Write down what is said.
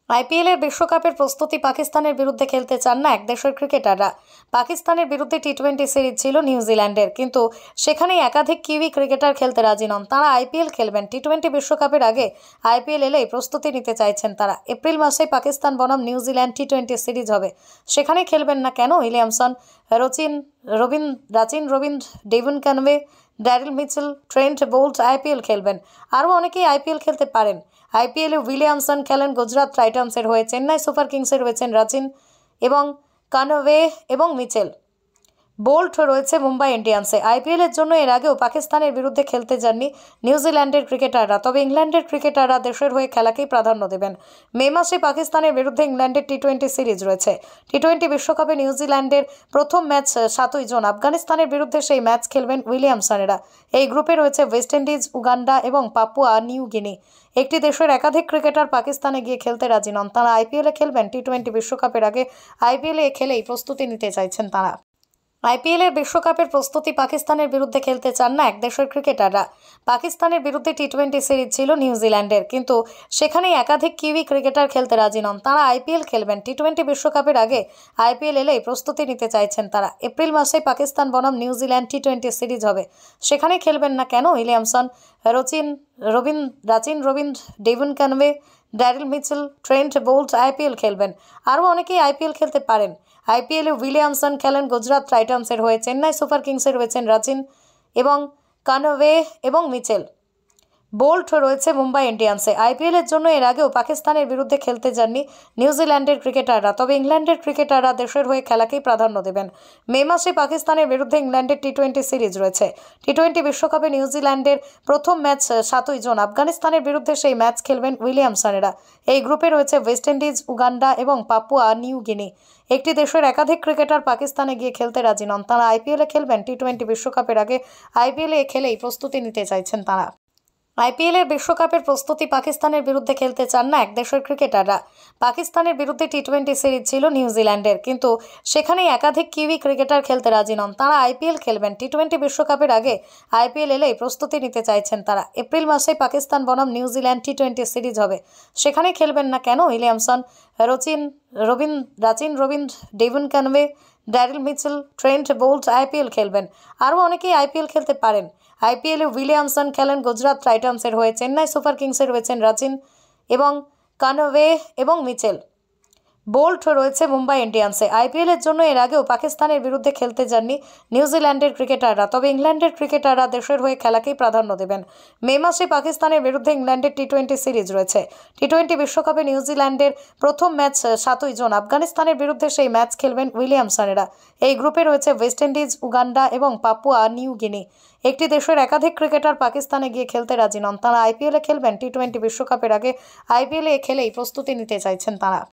আইপিএলের বিশ্বকাপের প্রস্তুতি পাকিস্তানের বিরুদ্ধে খেলতে চান না এক দেশের ক্রিকেটাররা। পাকিস্তানের বিরুদ্ধে টি-20 সিরিজ ছিল নিউজিল্যান্ডের, কিন্তু সেখানেই একাধিক কিউই ক্রিকেটার খেলতে রাজি নন। তারা আইপিএল খেলবেন। টি-20 বিশ্বকাপের আগে আইপিএল এলেই প্রস্তুতি নিতে চাইছেন তারা। এপ্রিল মাসে পাকিস্তান বনাম নিউজিল্যান্ড টি-20 সিরিজ হবে, সেখানে খেলবেন না Kane Williamson, Rachin Rabindra, Devin Conway, Daryl Mitchell, Trent Boult IPL খেলবেন। আরও অনেকেই আইপিএল খেলতে পারেন। আইপিএলে উইলিয়ামসন খেলেন গুজরাট টাইটান্সের হয়ে, চেন্নাই সুপার কিংসে রয়েছেন রাচিন এবং কনওয়ে এবং মিচেল। বোল্ট রয়েছে মুম্বাই ইন্ডিয়ান্সে। আইপিএলের জন্য এর আগেও পাকিস্তানের বিরুদ্ধে খেলতে যাননি নিউজিল্যান্ডের ক্রিকেটাররা, তবে ইংল্যান্ডের ক্রিকেটাররা দেশের হয়ে খেলাকেই প্রাধান্য দেবেন। মে মাসে পাকিস্তানের বিরুদ্ধে ইংল্যান্ডের টি-20 সিরিজ রয়েছে। টি-20 বিশ্বকাপে নিউজিল্যান্ডের প্রথম ম্যাচ 7ই জুন। আফগানিস্তানের বিরুদ্ধে সেই ম্যাচ খেলবেন উইলিয়ামসনেরা। এই গ্রুপে রয়েছে ওয়েস্ট ইন্ডিজ, উগান্ডা এবং পাপুয়া নিউ গিনি। একটি দেশের একাধিক ক্রিকেটার পাকিস্তানে গিয়ে খেলতে রাজি নন। তারা আইপিএলে খেলবেন। টি-20 বিশ্বকাপের আগে আইপিএলে খেলেই প্রস্তুতি নিতে চাইছেন তারা। আইপিএলের বিশ্বকাপের প্রস্তুতি পাকিস্তানের বিরুদ্ধে খেলতে চান না এক দেশের ক্রিকেটাররা। পাকিস্তানের বিরুদ্ধে টি-20 সিরিজ ছিল নিউজিল্যান্ডের, কিন্তু সেখানেই একাধিক কিউই ক্রিকেটার খেলতে রাজি নন। তারা আইপিএল খেলবেন। টি-20 বিশ্বকাপের আগে আইপিএল এলেই প্রস্তুতি নিতে চাইছেন তারা। এপ্রিল মাসে পাকিস্তান বনাম নিউজিল্যান্ড টি-20 সিরিজ হবে, সেখানে খেলবেন না Kane Williamson, Rachin Rabindra, Devin Conway, Daryl Mitchell, Trent Boult IPL খেলবেন। আরও অনেকেই আইপিএল খেলতে পারেন। আইপিএলে উইলিয়ামসন খেলেন গুজরাট টাইটান্সের হয়ে, চেন্নাই সুপার কিংসে রয়েছেন রাচিন এবং কনওয়ে এবং মিচেল। বোল্ট রয়েছে মুম্বাই ইন্ডিয়ান্সে। আইপিএলের জন্য এর আগেও পাকিস্তানের বিরুদ্ধে খেলতে যাননি নিউজিল্যান্ডের ক্রিকেটাররা, তবে ইংল্যান্ডের ক্রিকেটাররা দেশের হয়ে খেলাকেই প্রাধান্য দেবেন। মে মাসে পাকিস্তানের বিরুদ্ধে ইংল্যান্ডের টি-20 সিরিজ রয়েছে। টি-20 বিশ্বকাপে নিউজিল্যান্ডের প্রথম ম্যাচ 7ই জুন। আফগানিস্তানের বিরুদ্ধে সেই ম্যাচ খেলবেন উইলিয়ামসনেরা। এই গ্রুপে রয়েছে ওয়েস্ট ইন্ডিজ, উগান্ডা এবং পাপুয়া নিউ গিনি। একটি দেশের একাধিক ক্রিকেটার পাকিস্তানে গিয়ে খেলতে রাজি নন। তারা আইপিএলে খেলবেন। টি-20 বিশ্বকাপের আগে আইপিএলে খেলেই প্রস্তুতি নিতে চাইছেন তারা। আইপিএলের বিশ্বকাপের প্রস্তুতি পাকিস্তানের বিরুদ্ধে খেলতে চান না এক দেশের ক্রিকেটাররা। পাকিস্তানের বিরুদ্ধে টি-20 সিরিজ ছিল নিউজিল্যান্ডের, কিন্তু সেখানেই একাধিক কিউই ক্রিকেটার খেলতে রাজি নন। তারা আইপিএল খেলবেন। টি-20 বিশ্বকাপের আগে আইপিএল এলেই প্রস্তুতি নিতে চাইছেন তারা। এপ্রিল মাসে পাকিস্তান বনাম নিউজিল্যান্ড টি-20 সিরিজ হবে, সেখানে খেলবেন না Kane Williamson, Rachin Rabindra, Devin Conway, Daryl Mitchell, Trent Boult IPL খেলবেন। আরও অনেকেই আইপিএল খেলতে পারেন। আইপিএলে উইলিয়ামসন খেলেন গুজরাট টাইটান্সের হয়ে, চেন্নাই সুপার কিংসে রয়েছেন রাচিন এবং কনওয়ে এবং মিচেল। বোল্ট রয়েছে মুম্বাই ইন্ডিয়ান্সে। আইপিএলের জন্য এর আগেও পাকিস্তানের বিরুদ্ধে খেলতে যাননি নিউজিল্যান্ডের ক্রিকেটাররা, তবে ইংল্যান্ডের ক্রিকেটাররা দেশের হয়ে খেলাকেই প্রাধান্য দেবেন। মে মাসে পাকিস্তানের বিরুদ্ধে ইংল্যান্ডের টি-20 সিরিজ রয়েছে। টি-20 বিশ্বকাপে নিউজিল্যান্ডের প্রথম ম্যাচ 7ই জুন। আফগানিস্তানের বিরুদ্ধে সেই ম্যাচ খেলবেন উইলিয়ামসনেরা। এই গ্রুপে রয়েছে ওয়েস্ট ইন্ডিজ, উগান্ডা এবং পাপুয়া নিউ গিনি। একটি দেশের একাধিক ক্রিকেটার পাকিস্তানে গিয়ে খেলতে রাজি নন। তারা আইপিএলে খেলবেন। টি-20 বিশ্বকাপের আগে আইপিএলে খেলেই প্রস্তুতি নিতে চাইছেন তারা।